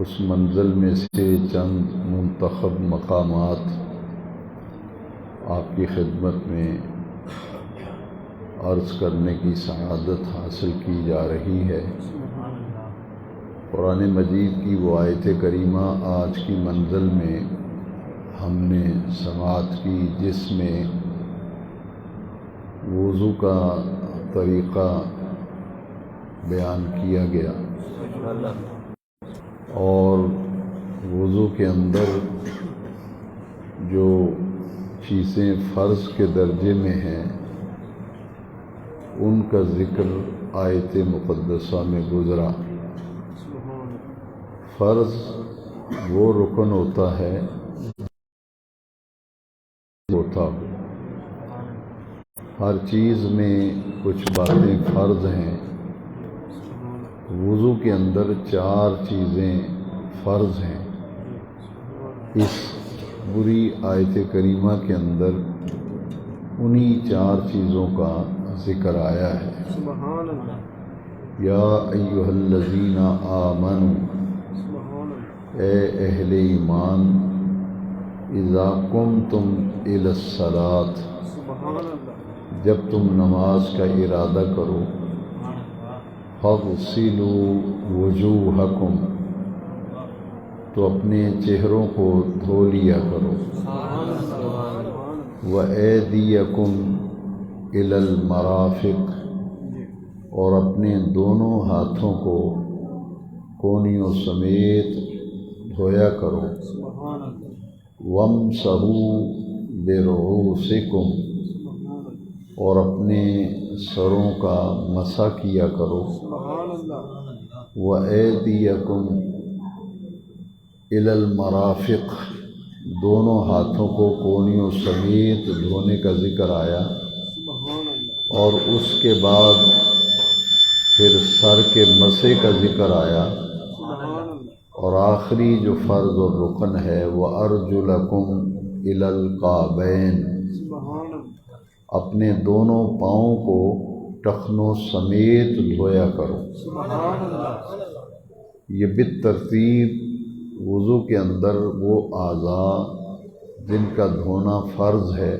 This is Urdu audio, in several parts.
اس منزل میں سے چند منتخب مقامات آپ کی خدمت میں عرض کرنے کی سعادت حاصل کی جا رہی ہے۔ قرآن مجید کی وہ آیت کریمہ آج کی منزل میں ہم نے سماعت کی، جس میں وضو کا طریقہ بیان کیا گیا اور وضو کے اندر جو چیزیں فرض کے درجے میں ہیں ان کا ذکر آیت مقدسہ میں گزرا۔ فرض وہ رکن ہوتا ہے ہر چیز میں کچھ باتیں فرض ہیں۔ وضو کے اندر 4 چیزیں فرض ہیں۔ اس بری آیت کریمہ کے اندر انہی 4 چیزوں کا ذکر آیا ہے۔ یا ایھا الذین آمنوا، اے اہل ایمان، اذا قمتم الی الصلاۃ، جب تم نماز کا ارادہ کرو، فاغسلوا وجوہکم، تو اپنے چہروں کو دھو لیا کرو، وایدیکم الی المرافق، اور اپنے دونوں ہاتھوں کو کونیوں سمیت دھویا کرو، وامسحوا برؤوسکم، اور اپنے سروں کا مسح کیا کرو، وایدیکم الی المرافق، دونوں ہاتھوں کو کونیوں سمیت دھونے کا ذکر آیا، اور اس کے بعد پھر سر کے مسح کا ذکر آیا، اور آخری جو فرض اور رکن ہے وَأَرْجُلَكُمْ إِلَى الْكَعْبَيْنِ، اپنے دونوں پاؤں کو ٹخنوں سمیت دھویا کرو۔ یہ بالترتیب وضو کے اندر وہ اعضاء جن کا دھونا فرض ہے،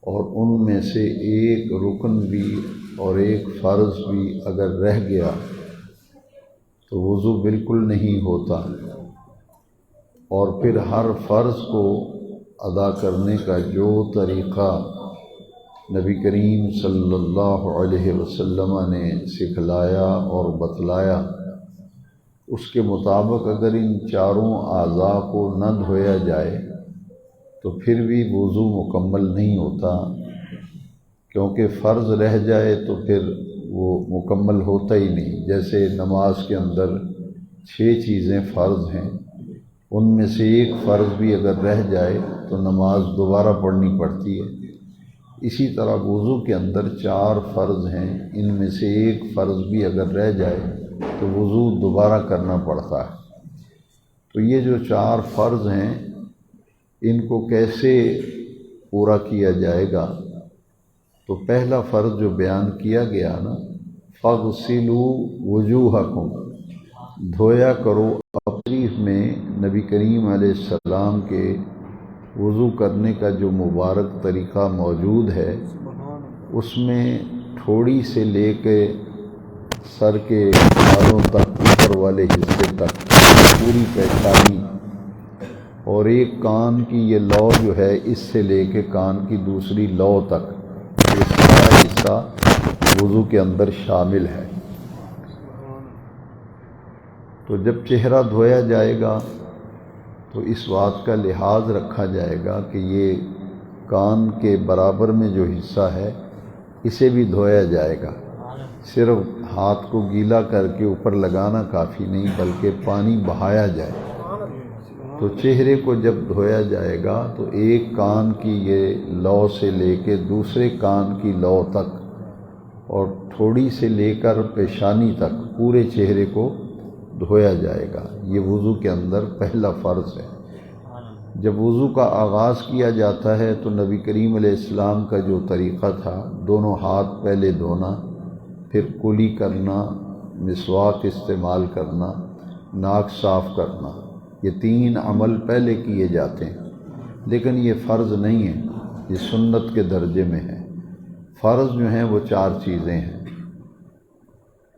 اور ان میں سے ایک رکن بھی اور ایک فرض بھی اگر رہ گیا تو وضو بالکل نہیں ہوتا، اور پھر ہر فرض کو ادا کرنے کا جو طریقہ نبی کریم صلی اللہ علیہ وسلم نے سکھلایا اور بتلایا، اس کے مطابق اگر ان 4 اعضاء کو نہ دھویا جائے تو پھر بھی وضو مکمل نہیں ہوتا، کیونکہ فرض رہ جائے تو پھر وہ مکمل ہوتا ہی نہیں۔ جیسے نماز کے اندر 6 چیزیں فرض ہیں، ان میں سے ایک فرض بھی اگر رہ جائے تو نماز دوبارہ پڑھنی پڑتی ہے۔ اسی طرح وضو کے اندر 4 فرض ہیں، ان میں سے ایک فرض بھی اگر رہ جائے تو وضو دوبارہ کرنا پڑتا ہے۔ تو یہ جو 4 فرض ہیں ان کو کیسے پورا کیا جائے گا؟ تو پہلا فرض جو بیان کیا گیا نا، فاغسلوا وجوہکم، دھویا کرو۔ شریف میں نبی کریم علیہ السلام کے وضو کرنے کا جو مبارک طریقہ موجود ہے، اس میں تھوڑی سے لے کے سر کے بالوں تک، اوپر والے حصے تک، پوری پیشانی، اور ایک کان کی یہ لو جو ہے اس سے لے کے کان کی دوسری لو تک، یہ سارا حصہ وضو کے اندر شامل ہے۔ تو جب چہرہ دھویا جائے گا تو اس بات کا لحاظ رکھا جائے گا کہ یہ کان کے برابر میں جو حصہ ہے اسے بھی دھویا جائے گا۔ صرف ہاتھ کو گیلا کر کے اوپر لگانا کافی نہیں، بلکہ پانی بہایا جائے۔ تو چہرے کو جب دھویا جائے گا تو ایک کان کی یہ لو سے لے کے دوسرے کان کی لو تک، اور تھوڑی سے لے کر پیشانی تک پورے چہرے کو دھویا جائے گا۔ یہ وضو کے اندر پہلا فرض ہے۔ جب وضو کا آغاز کیا جاتا ہے تو نبی کریم علیہ السلام کا جو طریقہ تھا، دونوں ہاتھ پہلے دھونا، پھر کلی کرنا، مسواک استعمال کرنا، ناک صاف کرنا، یہ 3 عمل پہلے کیے جاتے ہیں، لیکن یہ فرض نہیں ہے، یہ سنت کے درجے میں ہے۔ فرض جو ہیں وہ 4 چیزیں ہیں۔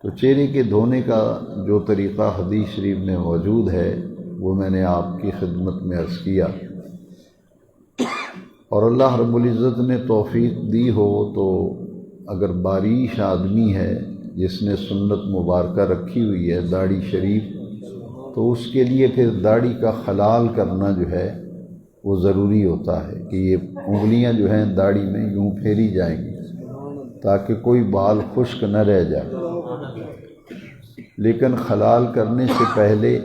تو چہرے کے دھونے کا جو طریقہ حدیث شریف میں موجود ہے وہ میں نے آپ کی خدمت میں عرض کیا، اور اللہ رب العزت نے توفیق دی ہو تو اگر باریش آدمی ہے جس نے سنت مبارکہ رکھی ہوئی ہے داڑھی شریف، تو اس کے لیے پھر داڑھی کا خلال کرنا جو ہے وہ ضروری ہوتا ہے کہ یہ انگلیاں جو ہیں داڑھی میں یوں پھیری جائیں گی تاکہ کوئی بال خشک نہ رہ جائے۔ لیکن خلال کرنے سے پہلے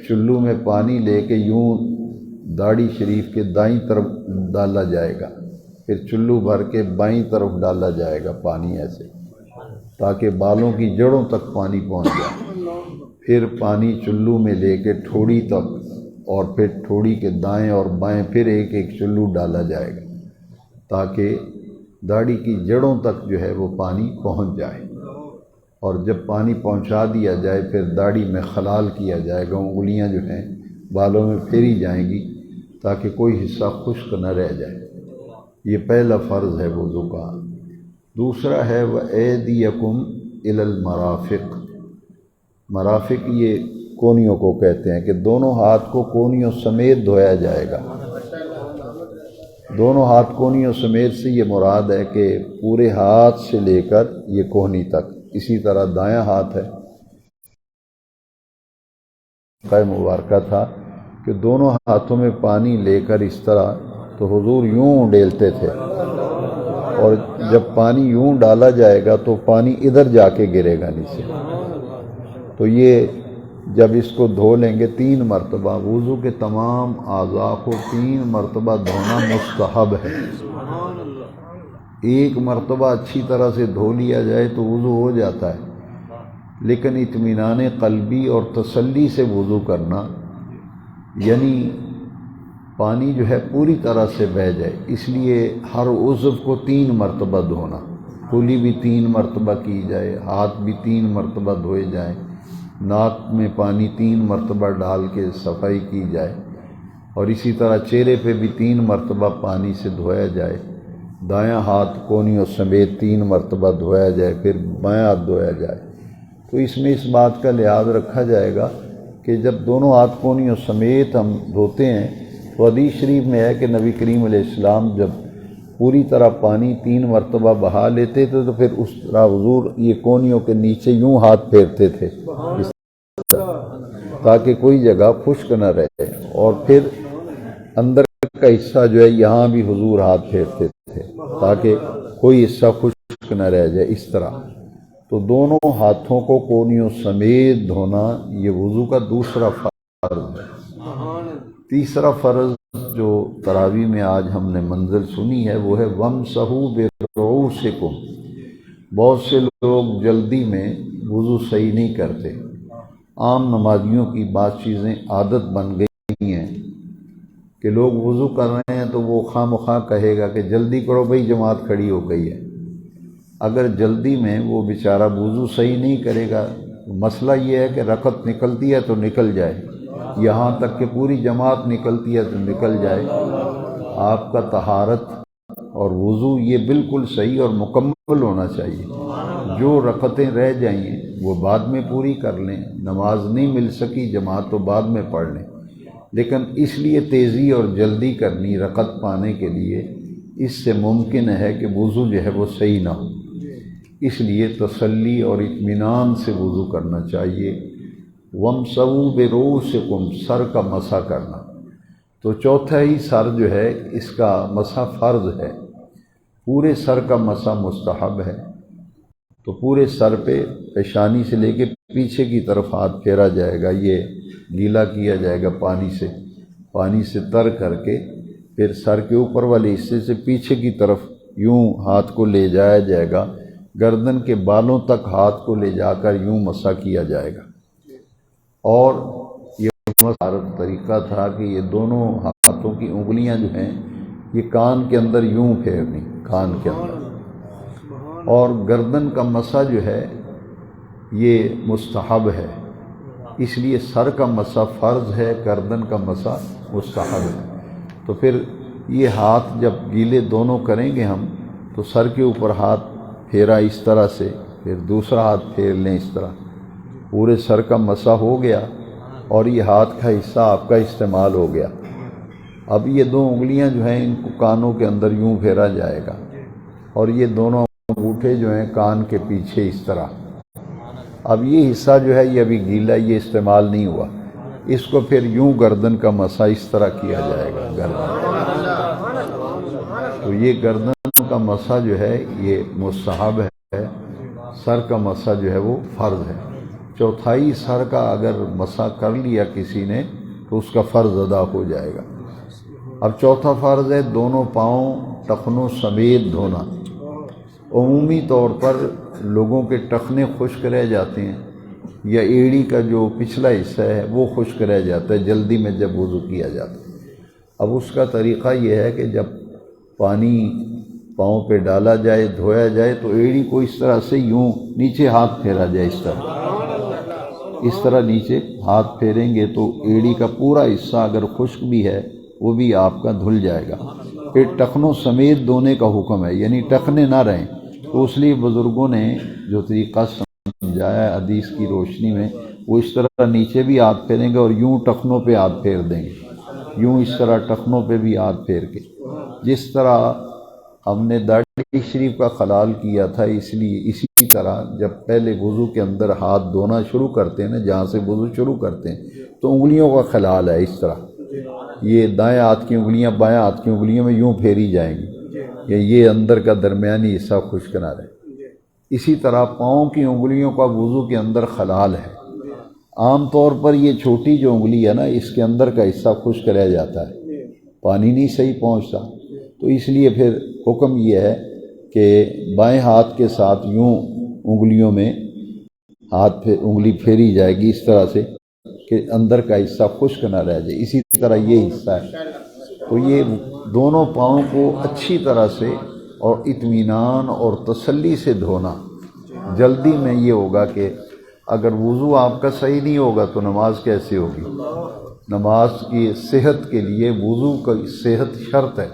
چلو میں پانی لے کے یوں داڑھی شریف کے دائیں طرف ڈالا جائے گا، پھر چلو بھر کے بائیں طرف ڈالا جائے گا پانی ایسے، تاکہ بالوں کی جڑوں تک پانی پہنچ جائے۔ پھر پانی چلو میں لے کے ٹھوڑی تک، اور پھر ٹھوڑی کے دائیں اور بائیں پھر ایک ایک چلو ڈالا جائے گا تاکہ داڑھی کی جڑوں تک جو ہے وہ پانی پہنچ جائے۔ اور جب پانی پہنچا دیا جائے پھر داڑھی میں خلال کیا جائے گا، انگلیاں جو ہیں بالوں میں پھیری جائیں گی تاکہ کوئی حصہ خشک نہ رہ جائے۔ یہ پہلا فرض ہے وضو کا۔ دوسرا ہے وَأَيْدِيَكُمْ إِلَى الْمَرَافِقِ۔ مرافق یہ کونیوں کو کہتے ہیں کہ دونوں ہاتھ کو کونیوں سمیت دھویا جائے گا۔ دونوں ہاتھ کونیوں سمیت سے یہ مراد ہے کہ پورے ہاتھ سے لے کر یہ کونی تک۔ اسی طرح دایاں ہاتھ ہے، مبارکہ تھا کہ دونوں ہاتھوں میں پانی لے کر اس طرح تو حضور یوں ڈیلتے تھے، اور جب پانی یوں ڈالا جائے گا تو پانی ادھر جا کے گرے گا نیچے۔ تو یہ جب اس کو دھو لیں گے 3 مرتبہ، وضو کے تمام اعضاء کو 3 مرتبہ دھونا مستحب ہے۔ 1 مرتبہ اچھی طرح سے دھو لیا جائے تو وضو ہو جاتا ہے، لیکن اطمینان قلبی اور تسلی سے وضو کرنا، یعنی پانی جو ہے پوری طرح سے بہہ جائے، اس لیے ہر عضو کو 3 مرتبہ دھونا، کلی بھی 3 مرتبہ کی جائے، ہاتھ بھی 3 مرتبہ دھوئے جائیں، ناک میں پانی 3 مرتبہ ڈال کے صفائی کی جائے، اور اسی طرح چہرے پہ بھی 3 مرتبہ پانی سے دھویا جائے، دایاں ہاتھ کونیوں سمیت 3 مرتبہ دھویا جائے، پھر بایاں ہاتھ دھویا جائے۔ تو اس میں اس بات کا لحاظ رکھا جائے گا کہ جب دونوں ہاتھ کونیوں سمیت ہم دھوتے ہیں تو حدیث شریف میں ہے کہ نبی کریم علیہ السلام جب پوری طرح پانی 3 مرتبہ بہا لیتے تھے تو پھر اس طرح حضور یہ کونیوں کے نیچے یوں ہاتھ پھیرتے تھے تاکہ کوئی جگہ خشک نہ رہے، اور پھر اندر کا حصہ جو ہے یہاں بھی حضور ہاتھ پھیرتے تھے تاکہ کوئی حصہ خشک نہ رہ جائے، اس طرح۔ تو دونوں ہاتھوں کو کونیوں سمیت دھونا یہ وضو کا دوسرا فرض ہے۔ تیسرا فرض جو تراویح میں آج ہم نے منزل سنی ہے وہ ہے وَامْسَحُوا بِرُؤُوسِكُمْ۔ بہت سے لوگ جلدی میں وضو صحیح نہیں کرتے، عام نمازیوں کی بعض چیزیں عادت بن گئی ہیں کہ لوگ وضو کر رہے ہیں تو وہ خواہ مخواہ کہے گا کہ جلدی کرو بھئی جماعت کھڑی ہو گئی ہے۔ اگر جلدی میں وہ بیچارہ وضو صحیح نہیں کرے گا، مسئلہ یہ ہے کہ رکعت نکلتی ہے تو نکل جائے، یہاں تک کہ پوری جماعت نکلتی ہے تو نکل جائے، آپ کا طہارت اور وضو یہ بالکل صحیح اور مکمل ہونا چاہیے۔ جو رکعتیں رہ جائیں وہ بعد میں پوری کر لیں، نماز نہیں مل سکی جماعت تو بعد میں پڑھ لیں، لیکن اس لیے تیزی اور جلدی کرنی رکعت پانے کے لیے اس سے ممکن ہے کہ وضو جو ہے وہ صحیح نہ ہو، اس لیے تسلی اور اطمینان سے وضو کرنا چاہیے۔ وَامْسَحُوا بِرُؤُوسِكُمْ، سر کا مسح کرنا، تو چوتھا ہی سر جو ہے اس کا مسح فرض ہے، پورے سر کا مسح مستحب ہے۔ تو پورے سر پہ پیشانی سے لے کے پیچھے کی طرف ہاتھ پھیرا جائے گا، یہ گیلا کیا جائے گا پانی سے تر کر کے، پھر سر کے اوپر والے حصے سے پیچھے کی طرف یوں ہاتھ کو لے جایا جائے گا، گردن کے بالوں تک ہاتھ کو لے جا کر یوں مسح کیا جائے گا۔ اور یہ مسح طریقہ تھا کہ یہ دونوں ہاتھوں کی انگلیاں جو ہیں یہ کان کے اندر یوں پھیرنی، کان کے اندر، اور گردن کا مسح جو ہے یہ مستحب ہے، اس لیے سر کا مسح فرض ہے، گردن کا مسح مستحب ہے۔ تو پھر یہ ہاتھ جب گیلے دونوں کریں گے ہم تو سر کے اوپر ہاتھ پھیرا اس طرح سے، پھر دوسرا ہاتھ پھیر لیں اس طرح، پورے سر کا مسح ہو گیا اور یہ ہاتھ کا حصہ آپ کا استعمال ہو گیا۔ اب یہ دو انگلیاں جو ہیں ان کو کانوں کے اندر یوں پھیرا جائے گا، اور یہ دونوں انگوٹھے جو ہیں کان کے پیچھے اس طرح۔ اب یہ حصہ جو ہے یہ ابھی گیلا، یہ استعمال نہیں ہوا، اس کو پھر یوں گردن کا مسح اس طرح کیا جائے گا گردن۔ تو یہ گردن کا مسح جو ہے یہ مستحب ہے، سر کا مسح جو ہے وہ فرض ہے۔ چوتھائی سر کا اگر مسح کر لیا کسی نے تو اس کا فرض ادا ہو جائے گا۔ اب چوتھا فرض ہے دونوں پاؤں ٹخنوں سمیت دھونا۔ عمومی طور پر لوگوں کے ٹخنے خشک رہ جاتے ہیں، یا ایڑی کا جو پچھلا حصہ ہے وہ خشک رہ جاتا ہے جلدی میں جب وضو کیا جاتا ہے۔ اب اس کا طریقہ یہ ہے کہ جب پانی پاؤں پہ ڈالا جائے، دھویا جائے، تو ایڑی کو اس طرح سے یوں نیچے ہاتھ پھیرا جائے، اس طرح نیچے ہاتھ پھیریں گے تو ایڑی کا پورا حصہ اگر خشک بھی ہے وہ بھی آپ کا دھل جائے گا۔ پھر ٹخنوں سمیت دھونے کا حکم ہے، یعنی ٹخنے نہ رہیں، تو اس لیے بزرگوں نے جو طریقہ سمجھایا ہے حدیث کی روشنی میں، وہ اس طرح نیچے بھی ہاتھ پھیریں گے اور یوں ٹخنوں پہ ہاتھ پھیر دیں گے، یوں اس طرح ٹخنوں پہ بھی ہاتھ پھیر کے، جس طرح ہم نے داڑھی شریف کا خلال کیا تھا، اس لیے اسی طرح جب پہلے وضو کے اندر ہاتھ دھونا شروع کرتے ہیں نا، جہاں سے وضو شروع کرتے ہیں تو انگلیوں کا خلال ہے اس طرح، یہ دائیں ہاتھ کی انگلیاں بائیں ہاتھ کی انگلیوں میں یوں پھیری جائیں گی کہ یہ اندر کا درمیانی حصہ خشک نہ رہے۔ اسی طرح پاؤں کی انگلیوں کا وضو کے اندر خلال ہے۔ عام طور پر یہ چھوٹی جو انگلی ہے نا، اس کے اندر کا حصہ خشک رہ جاتا ہے، پانی نہیں صحیح پہنچتا، تو اس لیے پھر حکم یہ ہے کہ بائیں ہاتھ کے ساتھ یوں انگلیوں میں انگلی پھیری جائے گی اس طرح سے کہ اندر کا حصہ خشک نہ رہ جائے۔ اسی طرح یہ حصہ ہے، تو یہ دونوں پاؤں کو اچھی طرح سے اور اطمینان اور تسلی سے دھونا۔ جلدی میں یہ ہوگا کہ اگر وضو آپ کا صحیح نہیں ہوگا تو نماز کیسے ہوگی؟ نماز کی صحت کے لیے وضو کا صحت شرط ہے،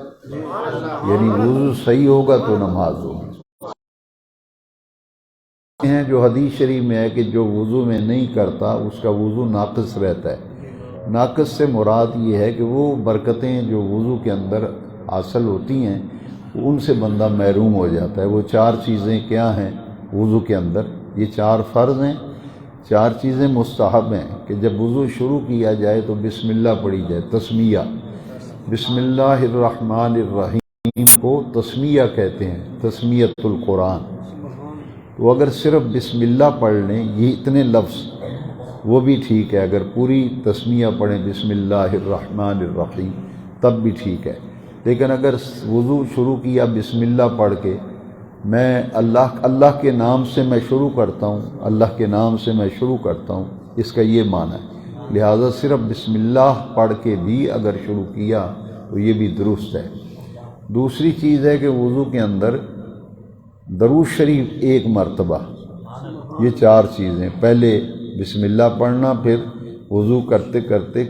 یعنی وضو صحیح ہوگا تو نماز ہوگی۔ ہیں جو حدیث شریف میں ہے کہ جو وضو میں نہیں کرتا اس کا وضو ناقص رہتا ہے۔ ناقص سے مراد یہ ہے کہ وہ برکتیں جو وضو کے اندر حاصل ہوتی ہیں ان سے بندہ محروم ہو جاتا ہے۔ وہ چار چیزیں کیا ہیں وضو کے اندر؟ یہ چار فرض ہیں، چار چیزیں مستحب ہیں کہ جب وضو شروع کیا جائے تو بسم اللہ پڑھی جائے، تسمیہ، بسم اللہ الرحمن الرحیم کو تسمیہ کہتے ہیں، تسمیۃ القرآن۔ تو اگر صرف بسم اللہ پڑھ لیں، یہ اتنے لفظ، وہ بھی ٹھیک ہے، اگر پوری تسمیہ پڑھیں بسم اللہ الرحمن الرحیم تب بھی ٹھیک ہے، لیکن اگر وضو شروع کیا بسم اللہ پڑھ کے، میں اللہ کے نام سے میں شروع کرتا ہوں، اللہ کے نام سے میں شروع کرتا ہوں، اس کا یہ معنی ہے، لہٰذا صرف بسم اللہ پڑھ کے بھی اگر شروع کیا تو یہ بھی درست ہے۔ دوسری چیز ہے کہ وضو کے اندر درود شریف ایک مرتبہ، یہ چار چیزیں، پہلے بسم اللہ پڑھنا، پھر وضو کرتے کرتے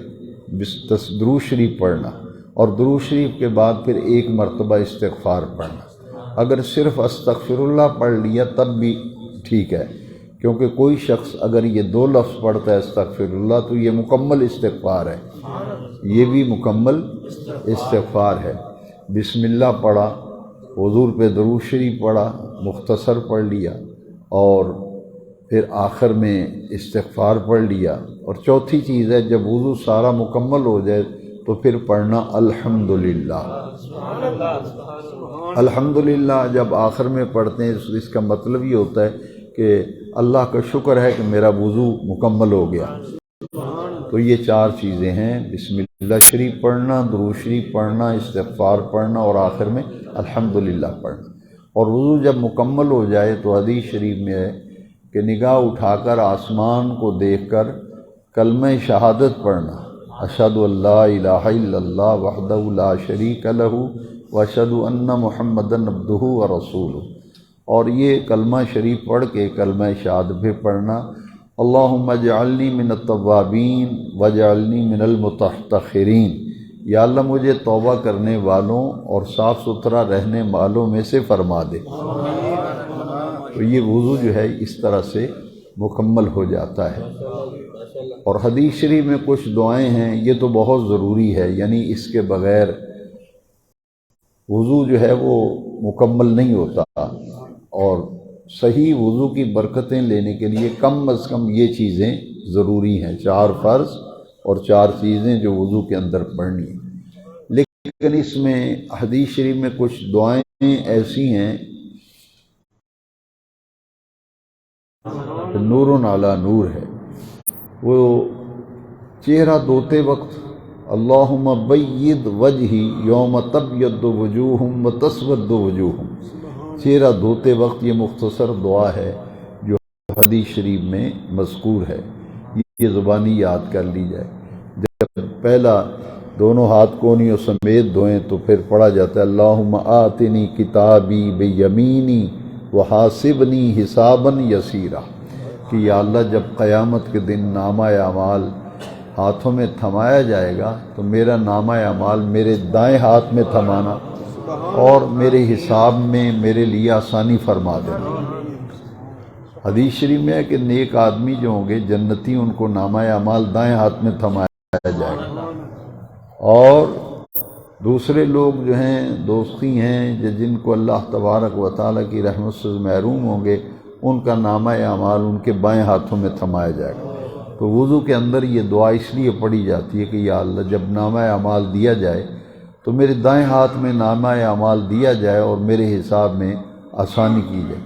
درود شریف پڑھنا، اور درود شریف کے بعد پھر ایک مرتبہ استغفار پڑھنا۔ اگر صرف استغفر اللہ پڑھ لیا تب بھی ٹھیک ہے، کیونکہ کوئی شخص اگر یہ دو لفظ پڑھتا ہے استغفر اللہ تو یہ مکمل استغفار ہے، یہ بھی مکمل استغفار ہے۔ بسم اللہ پڑھا، حضور پہ درود شریف پڑھا، مختصر پڑھ لیا، اور پھر آخر میں استغفار پڑھ لیا، اور چوتھی چیز ہے جب وضو سارا مکمل ہو جائے تو پھر پڑھنا الحمدللہ۔ الحمدللہ جب آخر میں پڑھتے ہیں اس کا مطلب یہ ہوتا ہے کہ اللہ کا شکر ہے کہ میرا وضو مکمل ہو گیا۔ تو یہ چار چیزیں ہیں، بسم اللہ شریف پڑھنا، درود شریف پڑھنا، استغفار پڑھنا، اور آخر میں الحمدللہ پڑھنا۔ اور وضو جب مکمل ہو جائے تو حدیث شریف میں ہے کہ نگاہ اٹھا کر آسمان کو دیکھ کر کلمہ شہادت پڑھنا، اشہد ان لا الہ الا اللہ وحدہ لا شریک لہ واشہد ان محمدًا عبدہ ورسولہ، اور یہ کلمہ شریف پڑھ کے کلمہ شہادت بھی پڑھنا، اللہم اجعلنی من التوابین واجعلنی من المتطہرین، یا اللہ مجھے توبہ کرنے والوں اور صاف ستھرا رہنے والوں میں سے فرما دے۔ تو یہ وضو جو ہے اس طرح سے مکمل ہو جاتا ہے۔ اور حدیث شریف میں کچھ دعائیں ہیں، یہ تو بہت ضروری ہے، یعنی اس کے بغیر وضو جو ہے وہ مکمل نہیں ہوتا، اور صحیح وضو کی برکتیں لینے کے لیے کم از کم یہ چیزیں ضروری ہیں، 4 فرض اور 4 چیزیں جو وضو کے اندر پڑھنی ہیں۔ لیکن اس میں حدیث شریف میں کچھ دعائیں ایسی ہیں نور علی نور ہے، وہ چہرہ دھوتے وقت اللہم بید وجہی یوم تبید وجوہ وتسود وجوہ، چہرہ دھوتے وقت یہ مختصر دعا ہے جو حدیث شریف میں مذکور ہے، یہ زبانی یاد کر لی جائے۔ جب پہلا دونوں ہاتھ کونیوں سمیت دھوئیں تو پھر پڑھا جاتا ہے اللہم آتنی کتابی بیمینی وحاسبنی حسابا یسیرا، کہ یا اللہ جب قیامت کے دن نامہ اعمال ہاتھوں میں تھمایا جائے گا تو میرا نامہ اعمال میرے دائیں ہاتھ میں تھمانا اور میرے حساب میں میرے لیے آسانی فرما دینا۔ حدیث شریف میں ہے کہ نیک آدمی جو ہوں گے جنتی، ان کو نامہ اعمال دائیں ہاتھ میں تھمایا جائے گا، اور دوسرے لوگ جو ہیں دوستی ہیں جن کو اللہ تبارک و تعالیٰ کی رحمت سے محروم ہوں گے، ان کا نامہ اعمال ان کے بائیں ہاتھوں میں تھمایا جائے گا۔ تو وضو کے اندر یہ دعا اس لیے پڑھی جاتی ہے کہ یا اللہ جب نامہ اعمال دیا جائے تو میرے دائیں ہاتھ میں نامہ اعمال دیا جائے اور میرے حساب میں آسانی کی جائے۔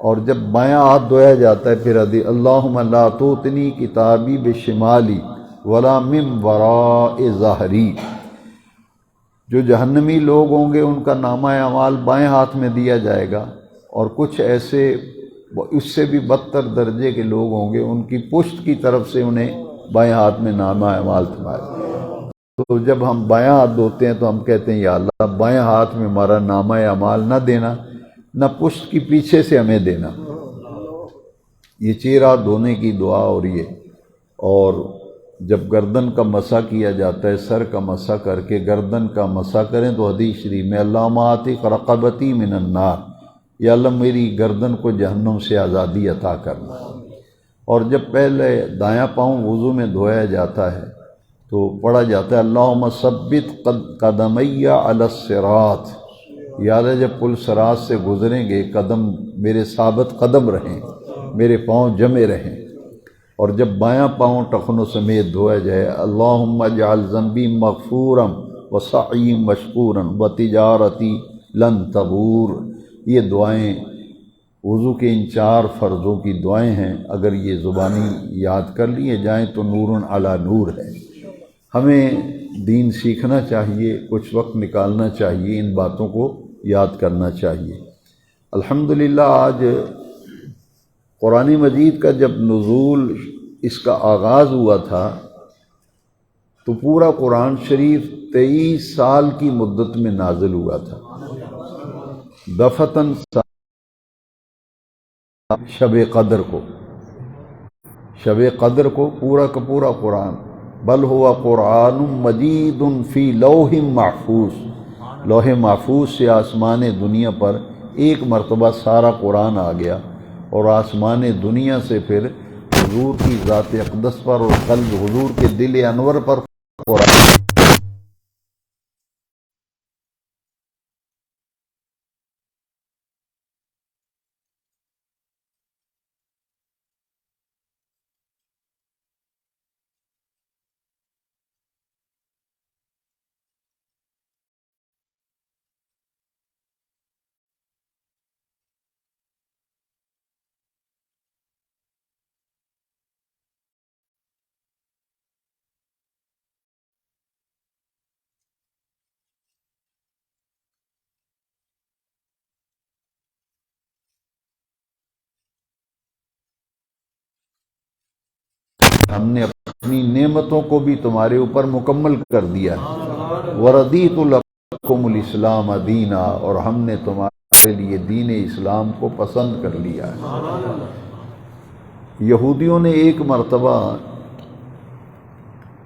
اور جب بایاں ہاتھ دھویا جاتا ہے پھر اللہم لا توتنی کتابی بشمالی ولا من وراء ظہری، جو جہنمی لوگ ہوں گے ان کا نامہ اعمال بائیں ہاتھ میں دیا جائے گا، اور کچھ ایسے اس سے بھی بدتر درجے کے لوگ ہوں گے ان کی پشت کی طرف سے انہیں بائیں ہاتھ میں نامہ اعمال تھمایا۔ تو جب ہم بایاں ہاتھ دھوتے ہیں تو ہم کہتے ہیں یا اللہ بائیں ہاتھ میں ہمارا نامہ اعمال نہ دینا، نہ پشت کی پیچھے سے ہمیں دینا۔ یہ چہرہ دھونے کی دعا ہو رہی ہے، اور جب گردن کا مسح کیا جاتا ہے، سر کا مسح کر کے گردن کا مسح کریں تو حدیث شریف میں اللہم آتق رقبتی من النار، یا اللہ میری گردن کو جہنم سے آزادی عطا کرنا۔ اور جب پہلے دایاں پاؤں وضو میں دھویا جاتا ہے تو پڑھا جاتا ہے اللہم ثبت قدمی علی الصراط، یا اللہ جب پل صراط سے گزریں گے قدم میرے ثابت قدم رہیں، میرے پاؤں جمے رہیں۔ اور جب بایاں پاؤں ٹخنوں سمیت دھویا جائے اللہم اجعل ذنبی مغفورا وسعی مشکورا وتجارتی لن تبور، یہ دعائیں وضو کے ان 4 فرضوں کی دعائیں ہیں، اگر یہ زبانی یاد کر لیے جائیں تو نور علی نور ہے۔ ہمیں دین سیکھنا چاہیے، کچھ وقت نکالنا چاہیے، ان باتوں کو یاد کرنا چاہیے۔ الحمدللہ آج قرآن مجید کا جب نزول اس کا آغاز ہوا تھا تو پورا قرآن شریف 23 سال کی مدت میں نازل ہوا تھا، دفعتاً شب قدر کو پورا کا پورا قرآن، بل ہوا قرآن مجید فی لوح محفوظ، لوح محفوظ سے آسمان دنیا پر ایک مرتبہ سارا قرآن آ گیا، اور آسمان دنیا سے پھر حضور کی ذات اقدس پر اور قلب حضور کے دل انور پر قرآن۔ ہم نے اپنی نعمتوں کو بھی تمہارے اوپر مکمل کر دیا ہے، وردیت لکم الاسلام دینا، اور ہم نے تمہارے لیے دین اسلام کو پسند کر لیا ہے۔ یہودیوں نے ایک مرتبہ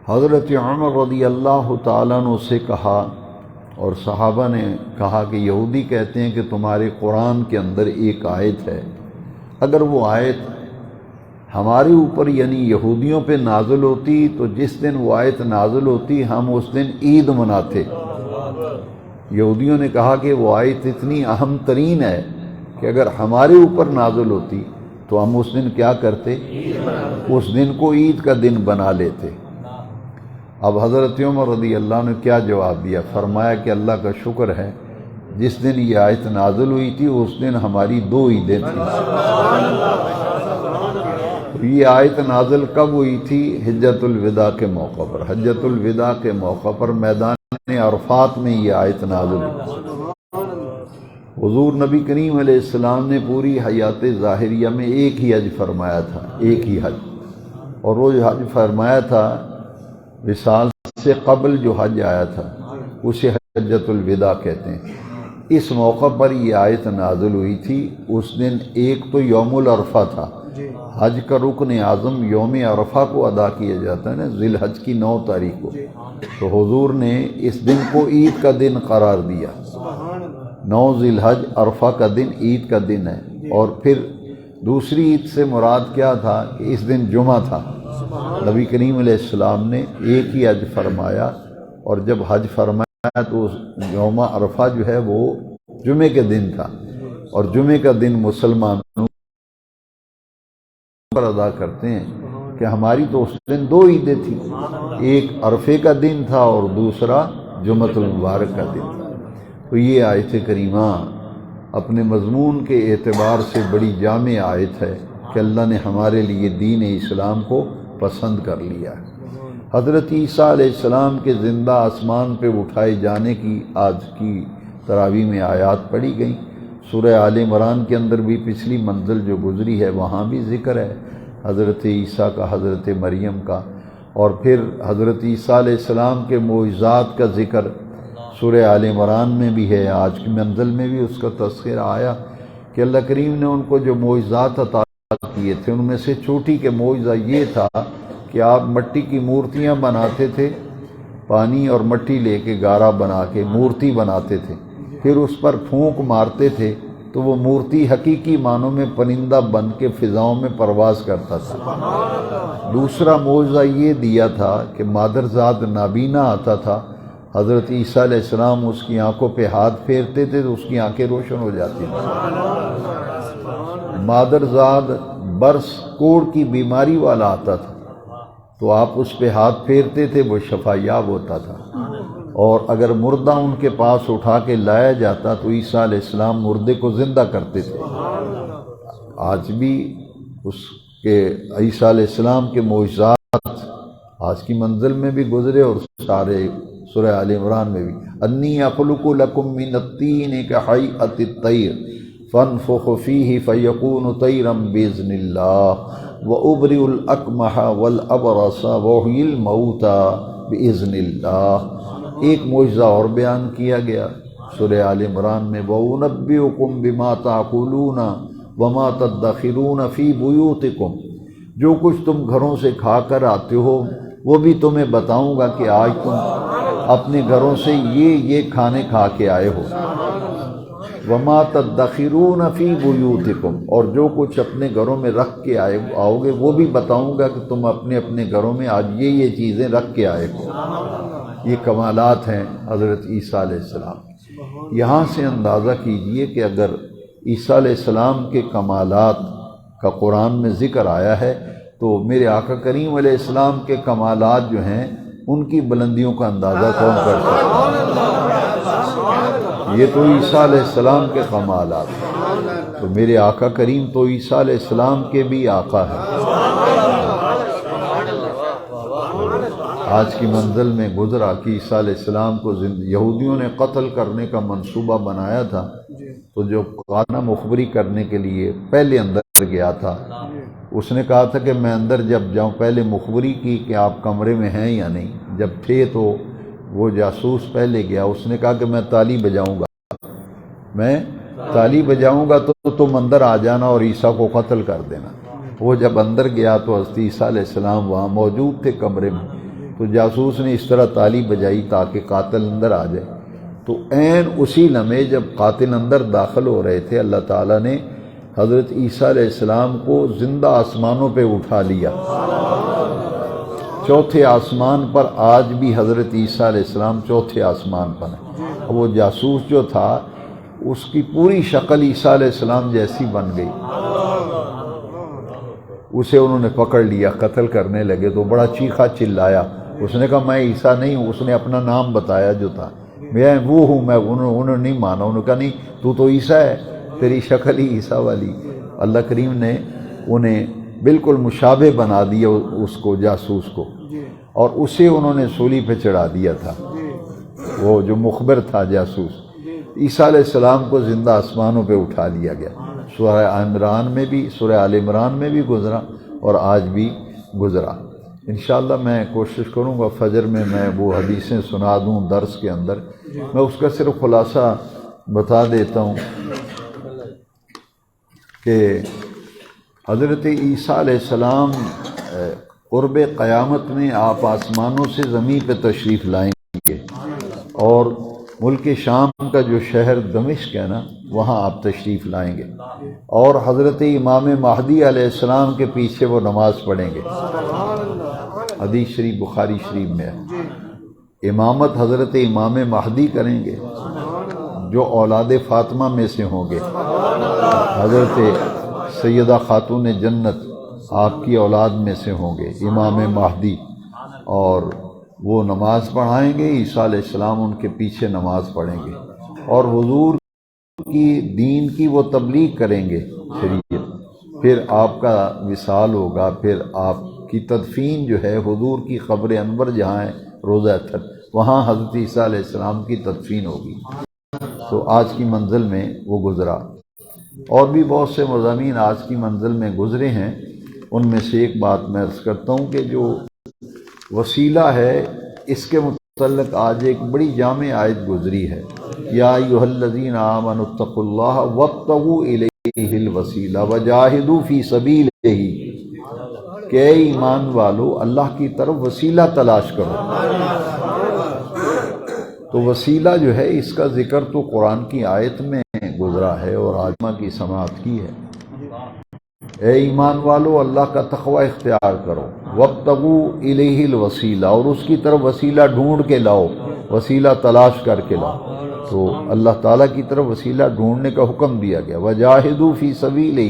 حضرت عمر رضی اللہ تعالیٰ عنہ سے کہا، اور صحابہ نے کہا کہ یہودی کہتے ہیں کہ تمہارے قرآن کے اندر ایک آیت ہے، اگر وہ آیت ہمارے اوپر یعنی یہودیوں پہ نازل ہوتی تو جس دن وہ آیت نازل ہوتی ہم اس دن عید مناتے۔ یہودیوں نے کہا کہ وہ آیت اتنی اہم ترین ہے کہ اگر ہمارے اوپر نازل ہوتی تو ہم اس دن کیا کرتے؟ اس دن کو عید کا دن بنا لیتے۔ اب حضرت عمر رضی اللہ نے کیا جواب دیا؟ فرمایا کہ اللہ کا شکر ہے جس دن یہ آیت نازل ہوئی تھی اس دن ہماری 2 عیدیں تھیں۔ یہ آیت نازل کب ہوئی تھی؟ حجۃ الوداع کے موقع پر۔ حجۃ الوداع کے موقع پر میدان عرفات میں یہ آیت نازل ہوئی۔ حضور نبی کریم علیہ السلام نے پوری حیات ظاہریہ میں ایک ہی حج فرمایا تھا، ایک ہی حج، اور وہ جو حج فرمایا تھا وصال سے قبل جو حج آیا تھا اسے حجۃ الوداع کہتے ہیں۔ اس موقع پر یہ آیت نازل ہوئی تھی۔ اس دن ایک تو یوم العرفہ تھا، حج کا رکن اعظم یوم عرفہ کو ادا کیا جاتا ہے نا، ذی الحج کی 9 تاریخ کو، تو حضور نے اس دن کو عید کا دن قرار دیا۔ 9 ذی الحج عرفہ کا دن عید کا دن ہے۔ اور پھر دوسری عید سے مراد کیا تھا کہ اس دن جمعہ تھا۔ نبی کریم علیہ السلام نے ایک ہی حج فرمایا، اور جب حج فرمایا تو یوم عرفہ جو ہے وہ جمعے کے دن تھا، اور جمعے کا دن مسلمانوں پر ادا کرتے ہیں کہ ہماری تو اس دن 2 عیدیں تھیں، ایک عرفے کا دن تھا اور دوسرا جمعۃ المبارک کا دن تھا۔ تو یہ آیت کریمہ اپنے مضمون کے اعتبار سے بڑی جامع آیت ہے کہ اللہ نے ہمارے لیے دین اسلام کو پسند کر لیا ہے۔ حضرت عیسیٰ علیہ السلام کے زندہ آسمان پہ اٹھائے جانے کی آج کی تراویح میں آیات پڑھی گئیں۔ سورہ آل عمران کے اندر بھی پچھلی منزل جو گزری ہے وہاں بھی ذکر ہے حضرت عیسیٰ کا، حضرت مریم کا، اور پھر حضرت عیسیٰ علیہ السلام کے معجزات کا ذکر سورہ آل عمران میں بھی ہے۔ آج کی منزل میں بھی اس کا تذکرہ آیا کہ اللہ کریم نے ان کو جو معجزات عطا کیے تھے ان میں سے چھوٹی کے معجزہ یہ تھا کہ آپ مٹی کی مورتیاں بناتے تھے، پانی اور مٹی لے کے گارا بنا کے مورتی بناتے تھے، پھر اس پر پھونک مارتے تھے تو وہ مورتی حقیقی معنوں میں پرندہ بن کے فضاؤں میں پرواز کرتا تھا۔ دوسرا معجزہ یہ دیا تھا کہ مادرزاد نابینا آتا تھا، حضرت عیسیٰ علیہ السلام اس کی آنکھوں پہ ہاتھ پھیرتے تھے تو اس کی آنکھیں روشن ہو جاتی تھیں۔ مادرزاد برس کوڑ کی بیماری والا آتا تھا تو آپ اس پہ ہاتھ پھیرتے تھے، وہ شفا یاب ہوتا تھا۔ اور اگر مردہ ان کے پاس اٹھا کے لایا جاتا تو عیسیٰ علیہ السلام مردے کو زندہ کرتے تھے۔ آج بھی اس کے عیسیٰ علیہ السلام کے معجزات آج کی منزل میں بھی گزرے، اور سارے سورہ آل عمران میں بھی انی اخلق لکم من الطین کہیئۃ الطیر فانفخ فیہ فیکون طیرا باذن اللہ وابرئ الاکمح والابرص واحیی الموتى باذن اللہ۔ ایک معجزہ اور بیان کیا گیا سورہ آل عمران میں، وَأُنَبِّئُكُم بِمَا تَأْكُلُونَ وَمَا تَدَّخِرُونَ فِي بُيُوتِكُمْ، جو کچھ تم گھروں سے کھا کر آتے ہو وہ بھی تمہیں بتاؤں گا کہ آج تم اپنے گھروں سے یہ کھانے کھا کے آئے ہو۔ وَمَا تَدَّخِرُونَ فِي بُيُوتِكُمْ، اور جو کچھ اپنے گھروں میں رکھ کے آؤ گے وہ بھی بتاؤں گا کہ تم اپنے گھروں میں آج یہ چیزیں رکھ کے آئے ہو۔ یہ کمالات ہیں حضرت عیسیٰ علیہ السلام۔ یہاں سے اندازہ کیجئے کہ اگر عیسیٰ علیہ السلام کے کمالات کا قرآن میں ذکر آیا ہے تو میرے آقا کریم علیہ السلام کے کمالات جو ہیں ان کی بلندیوں کا اندازہ کون کر سکتا ہے؟ یہ تو عیسیٰ علیہ السلام کے کمالات ہیں، تو میرے آقا کریم تو عیسیٰ علیہ السلام کے بھی آقا ہیں۔ آج کی منزل میں گزرا کہ عیسیٰ علیہ السلام کو یہودیوں نے قتل کرنے کا منصوبہ بنایا تھا، تو جو خانہ مخبری کرنے کے لیے پہلے اندر گیا تھا اس نے کہا تھا کہ میں اندر جب جاؤں، پہلے مخبری کی کہ آپ کمرے میں ہیں یا نہیں، جب تھے تو وہ جاسوس پہلے گیا، اس نے کہا کہ میں تالی بجاؤں گا، میں تالی بجاؤں گا تو تم اندر آ جانا اور عیسیٰ کو قتل کر دینا۔ وہ جب اندر گیا تو حضرت عیسیٰ علیہ السلام وہاں موجود تھے کمرے میں، تو جاسوس نے اس طرح تالی بجائی تاکہ قاتل اندر آ جائے، تو عین اسی لمحے جب قاتل اندر داخل ہو رہے تھے اللہ تعالیٰ نے حضرت عیسیٰ علیہ السلام کو زندہ آسمانوں پہ اٹھا لیا۔ چوتھے آسمان پر آج بھی حضرت عیسیٰ علیہ السلام چوتھے آسمان پر ہیں۔ وہ جاسوس جو تھا اس کی پوری شکل عیسیٰ علیہ السلام جیسی بن گئی، اسے انہوں نے پکڑ لیا، قتل کرنے لگے تو بڑا چیخا چلایا، اس نے کہا میں عیسیٰ نہیں ہوں، اس نے اپنا نام بتایا جو تھا، میں وہ ہوں، میں انہوں نے نہیں مانا، انہوں نے کہا نہیں تو عیسیٰ ہے، تیری شکل ہی عیسیٰ والی۔ اللہ کریم نے انہیں بالکل مشابہ بنا دیا اس کو، جاسوس کو، اور اسے انہوں نے سولی پہ چڑھا دیا تھا، وہ جو مخبر تھا جاسوس۔ عیسیٰ علیہ السلام کو زندہ آسمانوں پہ اٹھا لیا گیا۔ سورہ عمران میں بھی، سورہ آل عمران میں بھی گزرا اور آج بھی گزرا۔ انشاءاللہ میں کوشش کروں گا فجر میں وہ حدیثیں سنا دوں درس کے اندر، میں اس کا صرف خلاصہ بتا دیتا ہوں کہ حضرت عیسیٰ علیہ السلام قرب قیامت میں آپ آسمانوں سے زمین پہ تشریف لائیں گے، اور ملک شام کا جو شہر دمشق ہے نا وہاں آپ تشریف لائیں گے، اور حضرت امام مہدی علیہ السلام کے پیچھے وہ نماز پڑھیں گے۔ حدیث شریف بخاری شریف میں ہے، امامت حضرت امام مہدی کریں گے جو اولاد فاطمہ میں سے ہوں گے، حضرت سیدہ خاتون جنت آپ کی اولاد میں سے ہوں گے امام مہدی، اور وہ نماز پڑھائیں گے، عیسیٰ علیہ السلام ان کے پیچھے نماز پڑھیں گے، اور حضور کی دین کی وہ تبلیغ کریں گے شریعت، پھر آپ کا وصال ہوگا، پھر آپ کی تدفین جو ہے حضور کی قبر انور جہاں ہے روضہ اطہر، وہاں حضرت عیسیٰ علیہ السلام کی تدفین ہوگی۔ تو آج کی منزل میں وہ گزرا، اور بھی بہت سے مضامین آج کی منزل میں گزرے ہیں، ان میں سے ایک بات میں عرض کرتا ہوں کہ جو وسیلہ ہے اس کے متعلق آج ایک بڑی جامع آیت گزری ہے، یا ایھا الذین آمنوا اتقوا اللہ وابتغوا الیہ الوسیلہ وجاہدوا فی سبیلہ، کہ اے ایمان والو اللہ کی طرف وسیلہ تلاش کرو۔ تو وسیلہ جو ہے اس کا ذکر تو قرآن کی آیت میں گزرا ہے اور عالمہ کی سماعت کی ہے، اے ایمان والو اللہ کا تقوی اختیار کرو، وابتغوا الیہ الوسیلہ، اور اس کی طرف وسیلہ ڈھونڈ کے لاؤ، وسیلہ تلاش کر کے لاؤ۔ تو اللہ تعالیٰ کی طرف وسیلہ ڈھونڈنے کا حکم دیا گیا، وجاہدوا فی سبیلہ،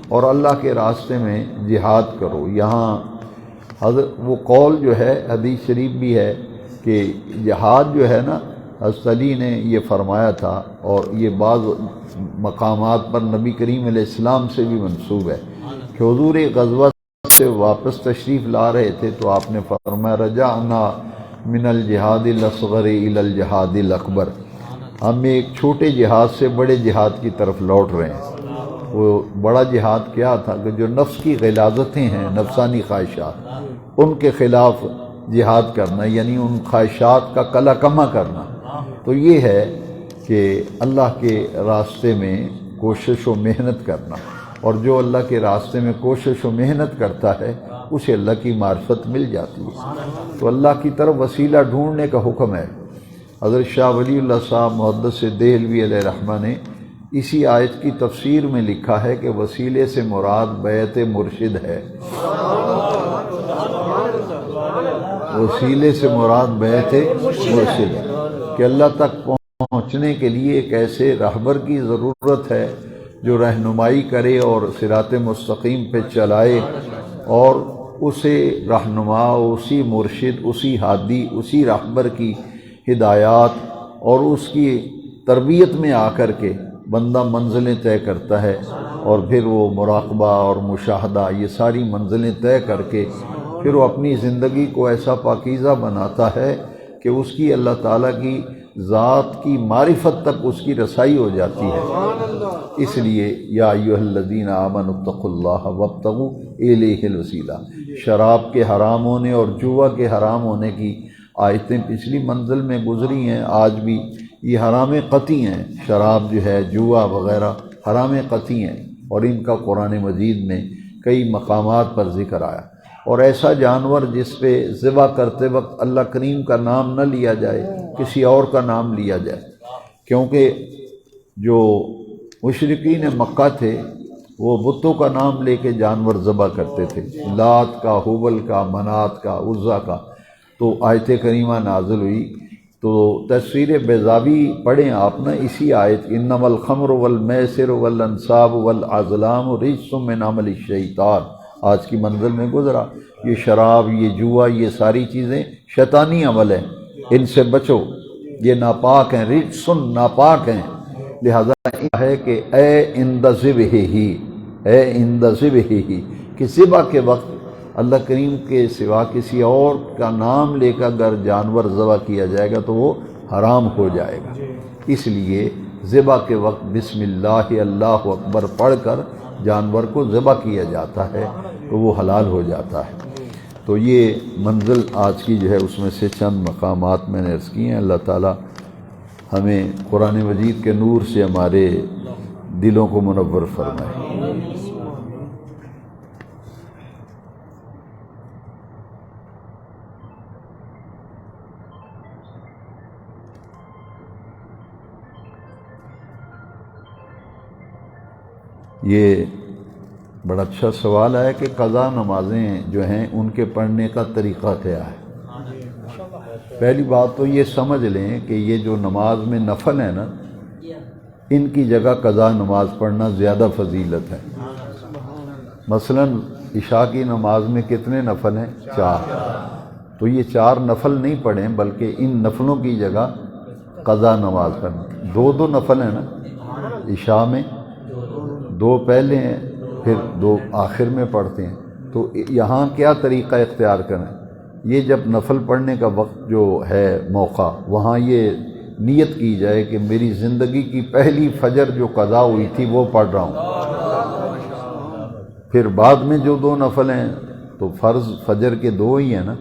اور اللہ کے راستے میں جہاد کرو۔ یہاں وہ قول جو ہے حدیث شریف بھی ہے کہ جہاد جو ہے نا حضرت علی نے یہ فرمایا تھا، اور یہ بعض مقامات پر نبی کریم علیہ السلام سے بھی منسوب ہے کہ حضور غزوہ سے واپس تشریف لا رہے تھے تو آپ نے فرمایا رجعنا من الجہاد الاصغر الی الجہاد الاکبر، ہم ایک چھوٹے جہاد سے بڑے جہاد کی طرف لوٹ رہے ہیں۔ وہ بڑا جہاد کیا تھا کہ جو نفس کی غلاظتیں ہیں، نفسانی خواہشات، ان کے خلاف جہاد کرنا، یعنی ان خواہشات کا کلا کما کرنا۔ تو یہ ہے کہ اللہ کے راستے میں کوشش و محنت کرنا، اور جو اللہ کے راستے میں کوشش و محنت کرتا ہے اسے اللہ کی معرفت مل جاتی ہے۔ تو اللہ کی طرف وسیلہ ڈھونڈنے کا حکم ہے۔ حضرت شاہ ولی اللہ صاحب محدث دہلوی علیہ رحمہ نے اسی آیت کی تفسیر میں لکھا ہے کہ وسیلے سے مراد بیعت مرشد ہے، وسیلے سے مراد بیعت مرشد ہے، کہ اللہ تک پہنچنے کے لیے ایک ایسے رہبر کی ضرورت ہے جو رہنمائی کرے اور صراط مستقیم پہ چلائے، اور اسے رہنما، اسی مرشد، اسی ہادی، اسی رہبر کی ہدایات اور اس کی تربیت میں آ کر کے بندہ منزلیں طے کرتا ہے، اور پھر وہ مراقبہ اور مشاہدہ یہ ساری منزلیں طے کر کے پھر وہ اپنی زندگی کو ایسا پاکیزہ بناتا ہے کہ اس کی اللہ تعالیٰ کی ذات کی معرفت تک اس کی رسائی ہو جاتی ہے۔ اس لیے یا ایھا الذین آمنوا اتقوا اللہ وابتغوا الیہ الوسیلہ، شراب کے حرام ہونے اور جوا کے حرام ہونے کی آیتیں پچھلی منزل میں گزری ہیں، آج بھی یہ حرام قطعی ہیں، شراب جو ہے، جوا وغیرہ حرام قطعی ہیں، اور ان کا قرآن مجید میں کئی مقامات پر ذکر آیا، اور ایسا جانور جس پہ ذبح کرتے وقت اللہ کریم کا نام نہ لیا جائے، کسی اور کا نام لیا جائے، کیونکہ جو مشرکین مکہ تھے وہ بتوں کا نام لے کے جانور ذبح کرتے تھے، لات کا، حبل کا، منات کا، عزا کا۔ تو آیت کریمہ نازل ہوئی تو تفسیر بیضاوی پڑھیں آپ نا اسی آیت، انما الخمر والمیسر والانصاب والازلام رجس من عمل الشیطان، آج کی منزل میں گزرا، یہ شراب، یہ جوا، یہ ساری چیزیں شیطانی عمل ہیں، ان سے بچو، یہ ناپاک ہیں، رجسن ناپاک ہیں۔ لہذا ہے کہ اے عند ذبحہ، اے عند ذبحہ، کہ ذبح کے وقت اللہ کریم کے سوا کسی اور کا نام لے کر اگر جانور ذبح کیا جائے گا تو وہ حرام ہو جائے گا، اس لیے ذبح کے وقت بسم اللہ اللہ اکبر پڑھ کر جانور کو ذبح کیا جاتا ہے تو وہ حلال ہو جاتا ہے۔ تو یہ منزل آج کی جو ہے اس میں سے چند مقامات میں نے عرض کی ہیں۔ اللہ تعالی ہمیں قرآن مجید کے نور سے ہمارے دلوں کو منور فرمائے۔ یہ بڑا اچھا سوال ہے کہ قضا نمازیں جو ہیں ان کے پڑھنے کا طریقہ کیا ہے۔ پہلی بات تو یہ سمجھ لیں کہ یہ جو نماز میں نفل ہے نا، ان کی جگہ قضا نماز پڑھنا زیادہ فضیلت ہے۔ مثلا عشاء کی نماز میں کتنے نفل ہیں؟ 4، تو یہ 4 نفل نہیں پڑھیں بلکہ ان نفلوں کی جگہ قضا نماز پڑھیں۔ 2 نفل ہیں نا عشاء میں، 2 پہلے ہیں پھر 2 آخر میں پڑھتے ہیں، تو یہاں کیا طریقہ اختیار کریں؟ یہ جب نفل پڑھنے کا وقت جو ہے موقع، وہاں یہ نیت کی جائے کہ میری زندگی کی پہلی فجر جو قضا ہوئی تھی وہ پڑھ رہا ہوں۔ پھر بعد میں جو 2 نفل ہیں تو فرض فجر کے 2 ہی ہیں نا،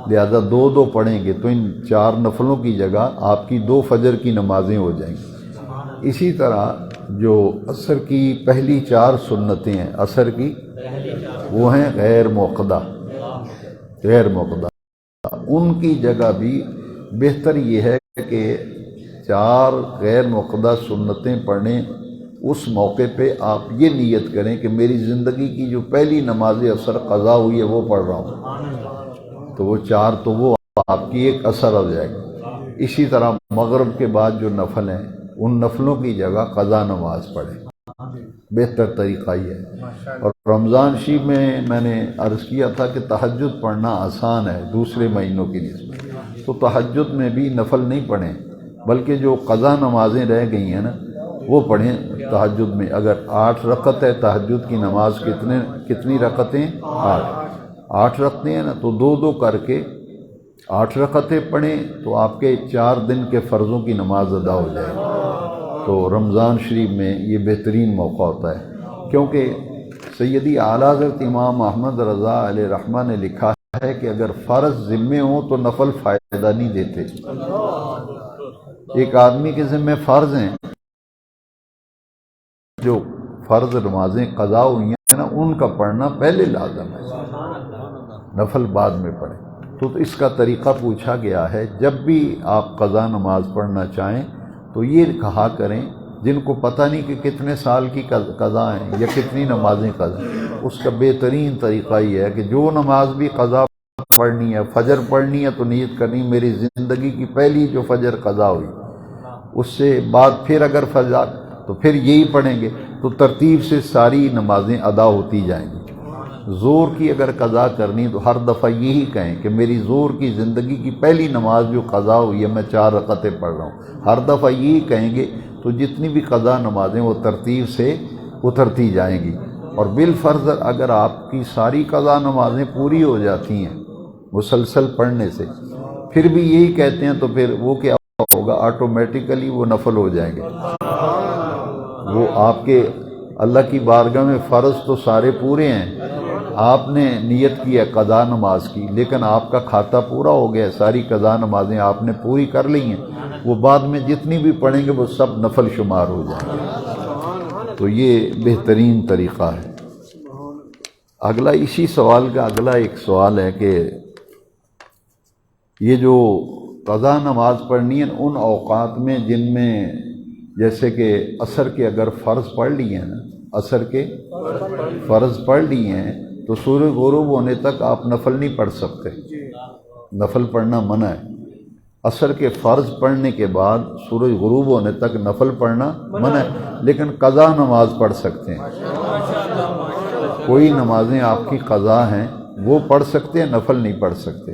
لہذا 2 پڑھیں گے تو ان 4 نفلوں کی جگہ آپ کی 2 فجر کی نمازیں ہو جائیں گی۔ اسی طرح جو عصر کی پہلی 4 سنتیں ہیں عصر کی، وہ ہیں غیر موقدہ، غیر موقدہ، ان کی جگہ بھی بہتر یہ ہے کہ 4 غیر موقدہ سنتیں پڑھیں۔ اس موقع پہ آپ یہ نیت کریں کہ میری زندگی کی جو پہلی نماز عصر قضا ہوئی ہے وہ پڑھ رہا ہوں، تو وہ 4 تو وہ آپ کی ایک اثر ہو جائے گا۔ اسی طرح مغرب کے بعد جو نفل ہیں ان نفلوں کی جگہ قضا نماز پڑھیں، بہتر طریقہ یہ ہے۔ اور رمضان شریف میں نے عرض کیا تھا کہ تہجد پڑھنا آسان ہے دوسرے مہینوں کی نسبت، تو تہجد میں بھی نفل نہیں پڑھیں بلکہ جو قضا نمازیں رہ گئی ہیں نا وہ پڑھیں تہجد میں۔ اگر 8 رکعت ہے تہجد کی نماز، کتنی رکعتیں؟ 8 رکعتیں ہیں نا، تو 2 کر کے 8 رکعتیں پڑھیں تو آپ کے 4 دن کے فرضوں کی نماز ادا ہو جائے گی۔ تو رمضان شریف میں یہ بہترین موقع ہوتا ہے، کیونکہ سیدی اعلیٰ حضرت امام احمد رضا علیہ رحمہ نے لکھا ہے کہ اگر فرض ذمے ہوں تو نفل فائدہ نہیں دیتے۔ ایک آدمی کے ذمے فرض ہیں، جو فرض نمازیں قضا ہوئی ہیں نا ان کا پڑھنا پہلے لازم ہے، نفل بعد میں پڑھیں۔ تو اس کا طریقہ پوچھا گیا ہے، جب بھی آپ قضا نماز پڑھنا چاہیں تو یہ کہا کریں، جن کو پتہ نہیں کہ کتنے سال کی قضا ہیں یا کتنی نمازیں قضا، اس کا بہترین طریقہ یہ ہے کہ جو نماز بھی قضا پڑھنی ہے، فجر پڑھنی ہے تو نیت کرنی میری زندگی کی پہلی جو فجر قضا ہوئی، اس سے بعد پھر اگر فجر تو پھر یہی پڑھیں گے، تو ترتیب سے ساری نمازیں ادا ہوتی جائیں گی۔ زور کی اگر قضا کرنی تو ہر دفعہ یہی کہیں کہ میری زور کی زندگی کی پہلی نماز جو قضا ہوئی ہے میں 4 رکعتیں پڑھ رہا ہوں، ہر دفعہ یہی کہیں گے تو جتنی بھی قضا نمازیں وہ ترتیب سے اترتی جائیں گی۔ اور بالفرض اگر آپ کی ساری قضا نمازیں پوری ہو جاتی ہیں مسلسل پڑھنے سے، پھر بھی یہی کہتے ہیں تو پھر وہ کیا ہوگا، آٹومیٹیکلی وہ نفل ہو جائیں گے۔ وہ آپ کے اللہ کی بارگاہ میں فرض تو سارے پورے ہیں، آپ نے نیت کی ہے قضا نماز کی، لیکن آپ کا کھاتہ پورا ہو گیا، ساری قضا نمازیں آپ نے پوری کر لی ہیں، وہ بعد میں جتنی بھی پڑھیں گے وہ سب نفل شمار ہو جائیں گے۔ تو یہ بہترین طریقہ ہے۔ اگلا اسی سوال کا اگلا ایک سوال ہے کہ یہ جو قضا نماز پڑھنی ہے ان اوقات میں جن میں جیسے کہ عصر کے اگر فرض پڑھ لی ہیں نا، عصر کے فرض پڑھ لی ہیں تو سورج غروب ہونے تک آپ نفل نہیں پڑھ سکتے، نفل پڑھنا منع ہے۔ عصر کے فرض پڑھنے کے بعد سورج غروب ہونے تک نفل پڑھنا منع ہے، لیکن قضا نماز پڑھ سکتے ہیں۔ کوئی نمازیں آپ کی قضا ہیں وہ پڑھ سکتے ہیں، نفل نہیں پڑھ سکتے۔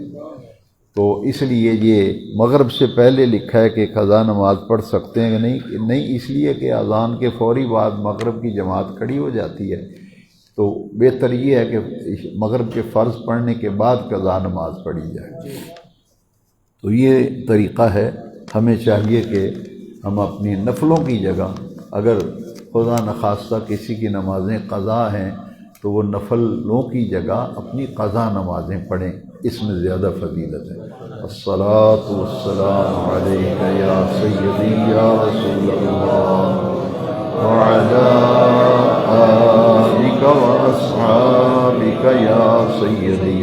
تو اس لیے یہ مغرب سے پہلے لکھا ہے کہ قضا نماز پڑھ سکتے ہیں کہ نہیں، اس لیے کہ اذان کے فوری بعد مغرب کی جماعت کھڑی ہو جاتی ہے، تو بہتر یہ ہے کہ مغرب کے فرض پڑھنے کے بعد قضا نماز پڑھی جائے۔ تو یہ طریقہ ہے، ہمیں چاہیے کہ ہم اپنی نفلوں کی جگہ اگر خدا نخواستہ کسی کی نمازیں قضا ہیں تو وہ نفلوں کی جگہ اپنی قضا نمازیں پڑھیں، اس میں زیادہ فضیلت ہے۔ الصلاۃ والسلام علیک یا سیدی یا رسول اللہ وعلی آلک واصحابک یا سیدی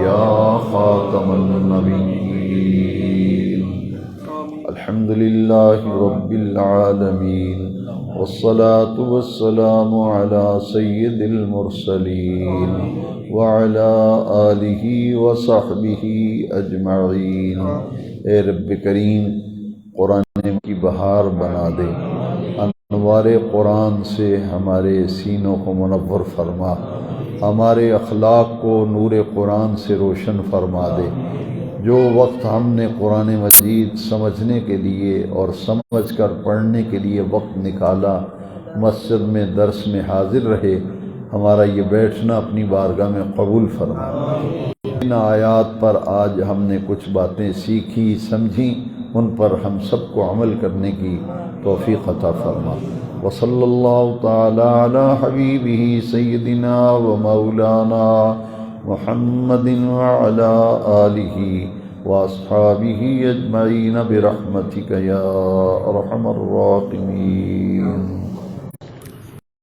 یا خاتم النبیین۔ الحمد للہ رب العالمین والصلاة والسلام على سید المرسلین وعلى آلہ وصحبہ اجمعین۔ اے رب کریم، قرآن کی بہار بنا دے، انوار قرآن سے ہمارے سینوں کو منور فرما، ہمارے اخلاق کو نور قرآن سے روشن فرما دے۔ جو وقت ہم نے قرآن مجید سمجھنے کے لیے اور سمجھ کر پڑھنے کے لیے وقت نکالا، مسجد میں درس میں حاضر رہے، ہمارا یہ بیٹھنا اپنی بارگاہ میں قبول فرما۔ ان آیات پر آج ہم نے کچھ باتیں سیکھی سمجھی، ان پر ہم سب کو عمل کرنے کی توفیق عطا فرما۔ وصلی اللہ تعالی علی حبیبہ سیدنا و مولانا محمد وعلی آلہ واصحابہ اجمعین برحمتک یا ارحم الراحمین۔